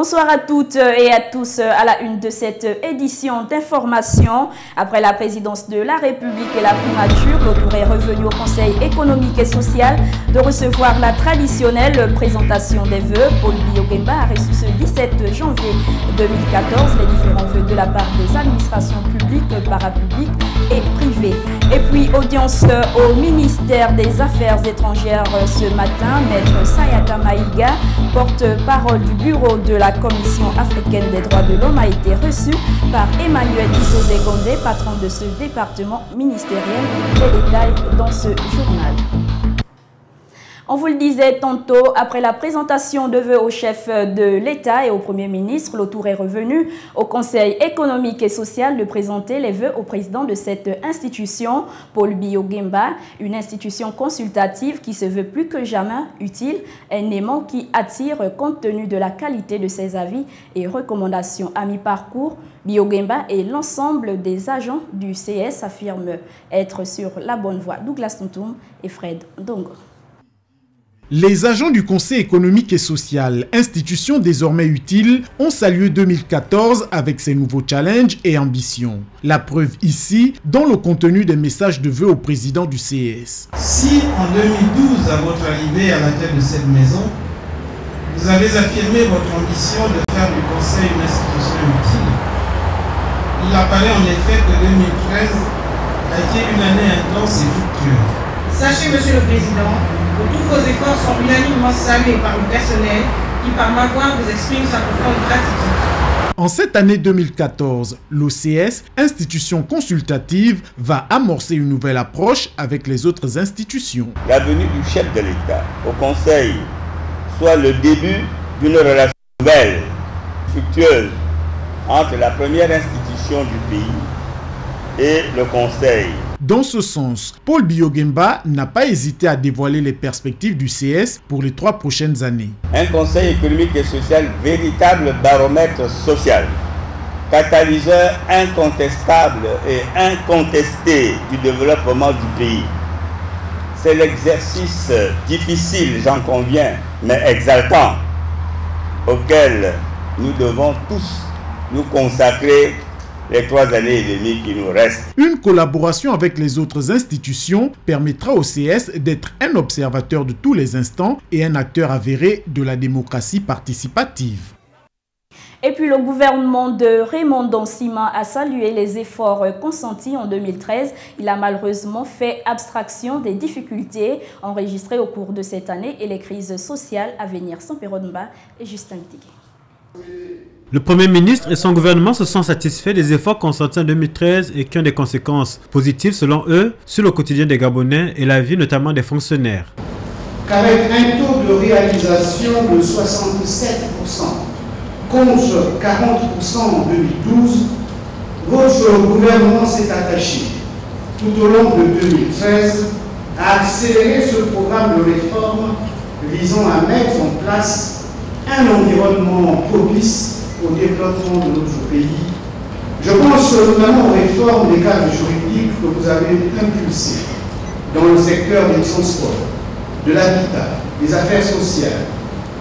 Bonsoir à toutes et à tous à la une de cette édition d'information. Après la présidence de la République et la primature, le tour est revenu au Conseil économique et social de recevoir la traditionnelle présentation des vœux. Paul Biya Oguemba a reçu ce 17 janvier 2014 les différents vœux de la part des administrations publiques, parapubliques et privées. Et puis, audience au ministère des Affaires étrangères ce matin, Maître Sayata Maïga, porte-parole du bureau de la Commission africaine des droits de l'homme, a été reçu par Emmanuel Isozé-Gondé, patron de ce département ministériel. Les détails dans ce journal. On vous le disait tantôt, après la présentation de vœux au chef de l'État et au Premier ministre, le tour est revenu au Conseil économique et social de présenter les vœux au président de cette institution, Paul Biya Oguemba, une institution consultative qui se veut plus que jamais utile, un aimant qui attire compte tenu de la qualité de ses avis et recommandations à mi-parcours. Biya Oguemba et l'ensemble des agents du CS affirment être sur la bonne voie. Douglas Ntoum et Fred Ndongo. Les agents du Conseil économique et social, institution désormais utile, ont salué 2014 avec ses nouveaux challenges et ambitions. La preuve ici, dans le contenu des messages de vœux au président du CS. Si en 2012, à votre arrivée à la tête de cette maison, vous avez affirmé votre ambition de faire du Conseil une institution utile, il apparaît en effet que 2013 a été une année intense et fructueuse. Sachez, Monsieur le Président, que tous vos efforts sont unanimement salués par le personnel qui, par ma voix, vous exprime sa profonde gratitude. En cette année 2014, l'OCS, institution consultative, va amorcer une nouvelle approche avec les autres institutions. La venue du chef de l'État au Conseil soit le début d'une relation nouvelle, fructueuse, entre la première institution du pays et le Conseil. Dans ce sens, Paul Biya Oguemba n'a pas hésité à dévoiler les perspectives du CS pour les 3 prochaines années. Un Conseil économique et social véritable baromètre social, catalyseur incontestable et incontesté du développement du pays. C'est l'exercice difficile, j'en conviens, mais exaltant, auquel nous devons tous nous consacrer les 3 années et demie qui nous restent. Une collaboration avec les autres institutions permettra au CS d'être un observateur de tous les instants et un acteur avéré de la démocratie participative. Et puis le gouvernement de Raymond Donsima a salué les efforts consentis en 2013. Il a malheureusement fait abstraction des difficultés enregistrées au cours de cette année et les crises sociales à venir. Sampero Mba et Justin Tigui. Le Premier ministre et son gouvernement se sont satisfaits des efforts consentis en 2013 et qui ont des conséquences positives selon eux sur le quotidien des Gabonais et la vie notamment des fonctionnaires. Qu'avec un taux de réalisation de 67% contre 40% en 2012, votre gouvernement s'est attaché tout au long de 2013 à accélérer ce programme de réforme visant à mettre en place un environnement propice au développement de notre pays. Je pense notamment aux réformes des cadres juridiques que vous avez impulsées dans le secteur des transports, de l'habitat, des affaires sociales,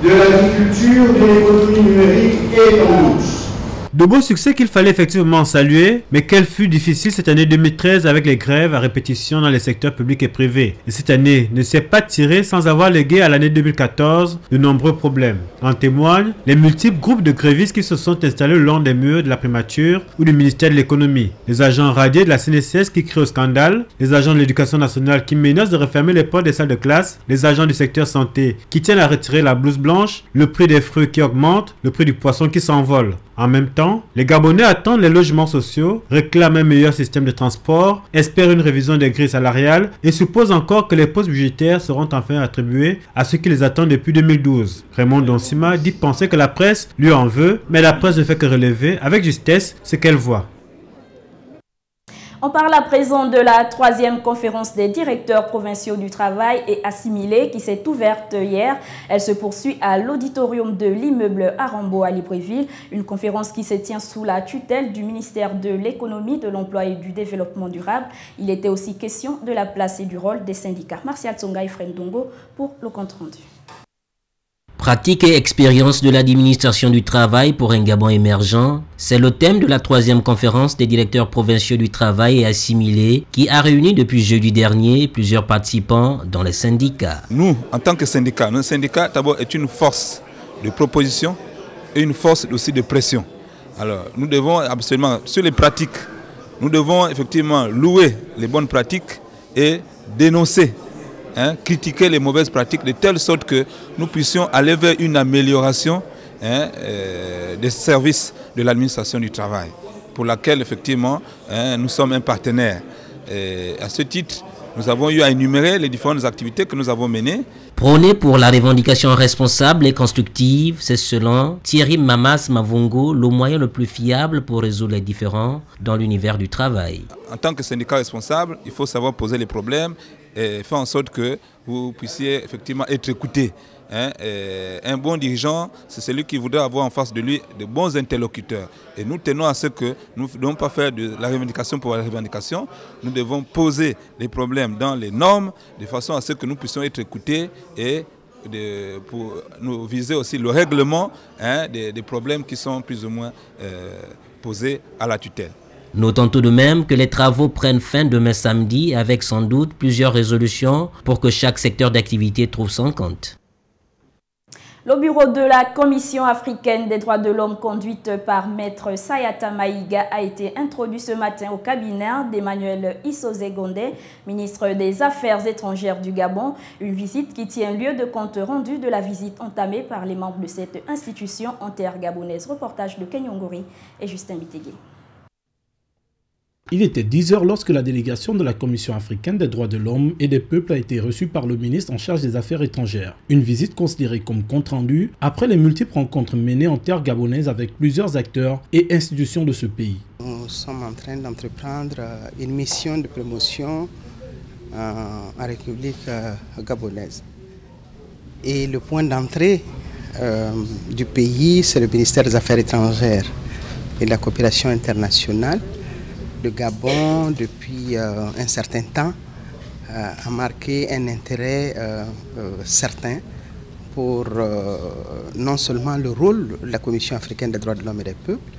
de l'agriculture, de l'économie numérique et dans d'autres. De beaux succès qu'il fallait effectivement saluer, mais quelle fut difficile cette année 2013 avec les grèves à répétition dans les secteurs publics et privés. Et cette année ne s'est pas tirée sans avoir légué à l'année 2014 de nombreux problèmes. En témoignent les multiples groupes de grévistes qui se sont installés le long des murs de la primature ou du ministère de l'économie. Les agents radiés de la CNSS qui crient au scandale, les agents de l'éducation nationale qui menacent de refermer les portes des salles de classe, les agents du secteur santé qui tiennent à retirer la blouse blanche, le prix des fruits qui augmente, le prix du poisson qui s'envole. En même temps, les Gabonais attendent les logements sociaux, réclament un meilleur système de transport, espèrent une révision des grilles salariales et supposent encore que les postes budgétaires seront enfin attribués à ceux qui les attendent depuis 2012. Raymond Donsima dit penser que la presse lui en veut, mais la presse ne fait que relever avec justesse ce qu'elle voit. On parle à présent de la 3e conférence des directeurs provinciaux du travail et assimilés qui s'est ouverte hier. Elle se poursuit à l'auditorium de l'immeuble Arambo à Libreville. Une conférence qui se tient sous la tutelle du ministère de l'économie, de l'emploi et du développement durable. Il était aussi question de la place et du rôle des syndicats. Martial Tsonga et Fred Ndongo pour le compte rendu. Pratique et expérience de l'administration du travail pour un Gabon émergent, c'est le thème de la 3e conférence des directeurs provinciaux du travail et assimilés qui a réuni depuis jeudi dernier plusieurs participants dans les syndicats. Nous, en tant que syndicat, notre syndicat d'abord est une force de proposition et une force aussi de pression. Alors nous devons absolument, sur les pratiques, nous devons effectivement louer les bonnes pratiques et dénoncer, critiquer les mauvaises pratiques de telle sorte que nous puissions aller vers une amélioration des services de l'administration du travail, pour laquelle effectivement nous sommes un partenaire. Et à ce titre, nous avons eu à énumérer les différentes activités que nous avons menées. Prôner pour la revendication responsable et constructive, c'est selon Thierry Mamas Mavungo le moyen le plus fiable pour résoudre les différends dans l'univers du travail. En tant que syndicat responsable, il faut savoir poser les problèmes et faire en sorte que vous puissiez effectivement être écouté. Un bon dirigeant, c'est celui qui voudrait avoir en face de lui de bons interlocuteurs. Et nous tenons à ce que nous ne devons pas faire de la revendication pour la revendication. Nous devons poser les problèmes dans les normes de façon à ce que nous puissions être écoutés et pour nous viser aussi le règlement des problèmes qui sont plus ou moins posés à la tutelle. Notons tout de même que les travaux prennent fin demain samedi avec sans doute plusieurs résolutions pour que chaque secteur d'activité trouve son compte. Le bureau de la Commission africaine des droits de l'homme conduite par Maître Sayata Maïga a été introduit ce matin au cabinet d'Emmanuel Issoze Gondé, ministre des Affaires étrangères du Gabon. Une visite qui tient lieu de compte rendu de la visite entamée par les membres de cette institution intergabonaise. Reportage de Kenyongori et Justin Bitégué. Il était 10 heures lorsque la délégation de la Commission africaine des droits de l'homme et des peuples a été reçue par le ministre en charge des Affaires étrangères. Une visite considérée comme compte-rendu après les multiples rencontres menées en terre gabonaise avec plusieurs acteurs et institutions de ce pays. Nous sommes en train d'entreprendre une mission de promotion en République gabonaise. Et le point d'entrée du pays, c'est le ministère des Affaires étrangères et de la coopération internationale. Le Gabon, depuis un certain temps, a marqué un intérêt certain pour non seulement le rôle de la Commission africaine des droits de l'homme et des peuples,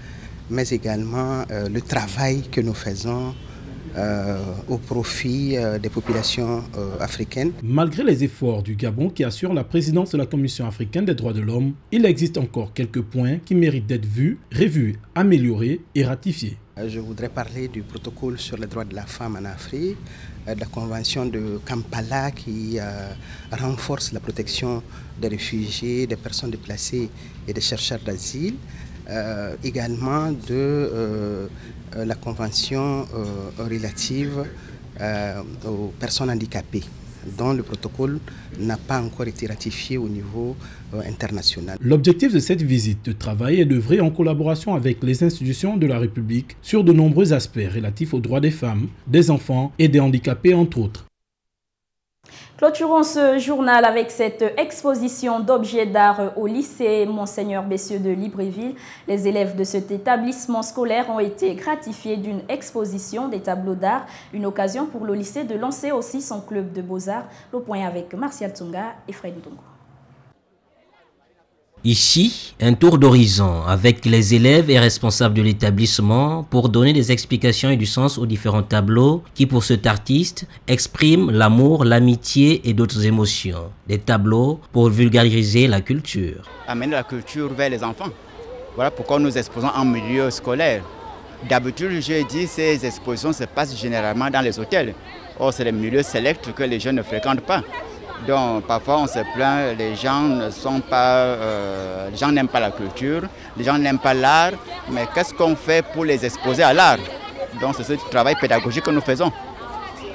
mais également le travail que nous faisons au profit des populations africaines. Malgré les efforts du Gabon qui assure la présidence de la Commission africaine des droits de l'homme, il existe encore quelques points qui méritent d'être vus, revus, améliorés et ratifiés. Je voudrais parler du protocole sur les droits de la femme en Afrique, de la convention de Kampala qui renforce la protection des réfugiés, des personnes déplacées et des chercheurs d'asile, également de la convention relative aux personnes handicapées, dont le protocole n'a pas encore été ratifié au niveau international. L'objectif de cette visite de travail est d'œuvrer en collaboration avec les institutions de la République sur de nombreux aspects relatifs aux droits des femmes, des enfants et des handicapés, entre autres. Clôturons ce journal avec cette exposition d'objets d'art au lycée Monseigneur Bessieux de Libreville. Les élèves de cet établissement scolaire ont été gratifiés d'une exposition des tableaux d'art, une occasion pour le lycée de lancer aussi son club de beaux-arts. Le point avec Martial Tsonga et Fred Ndongo. Ici, un tour d'horizon avec les élèves et responsables de l'établissement pour donner des explications et du sens aux différents tableaux qui, pour cet artiste, expriment l'amour, l'amitié et d'autres émotions. Des tableaux pour vulgariser la culture. Amener la culture vers les enfants. Voilà pourquoi nous exposons en milieu scolaire. D'habitude, je dis, ces expositions se passent généralement dans les hôtels. Or, c'est les milieux sélects que les jeunes ne fréquentent pas. Donc parfois on se plaint, les gens les gens n'aiment pas la culture, les gens n'aiment pas l'art, mais qu'est-ce qu'on fait pour les exposer à l'art? Donc c'est ce travail pédagogique que nous faisons.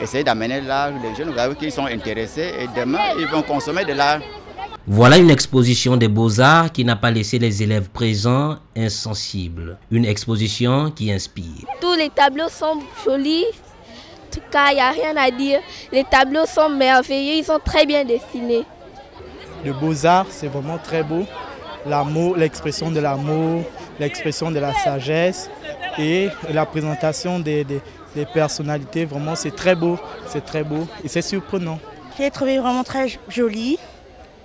Essayer d'amener l'art, les jeunes qui sont intéressés et demain ils vont consommer de l'art. Voilà une exposition des beaux-arts qui n'a pas laissé les élèves présents insensibles. Une exposition qui inspire. Tous les tableaux sont jolis. En tout cas, il n'y a rien à dire. Les tableaux sont merveilleux, ils sont très bien dessinés. Le beaux-arts, c'est vraiment très beau. L'amour, l'expression de l'amour, l'expression de la sagesse et la présentation des personnalités, vraiment c'est très beau et c'est surprenant. J'ai trouvé vraiment très joli.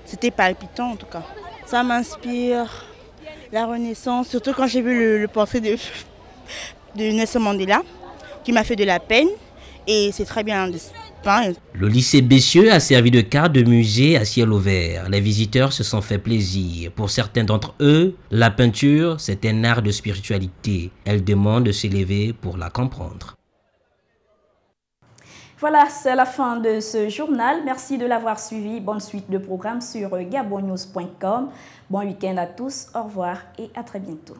C'était palpitant en tout cas. Ça m'inspire la Renaissance, surtout quand j'ai vu le portrait de Nelson Mandela, qui m'a fait de la peine, et c'est très bien peint. Le lycée Bessieux a servi de carte de musée à ciel ouvert. Les visiteurs se sont fait plaisir. Pour certains d'entre eux, la peinture, c'est un art de spiritualité. Elle demande de s'élever pour la comprendre. Voilà, c'est la fin de ce journal. Merci de l'avoir suivi. Bonne suite de programmes sur gabonnews.com. Bon week-end à tous. Au revoir et à très bientôt.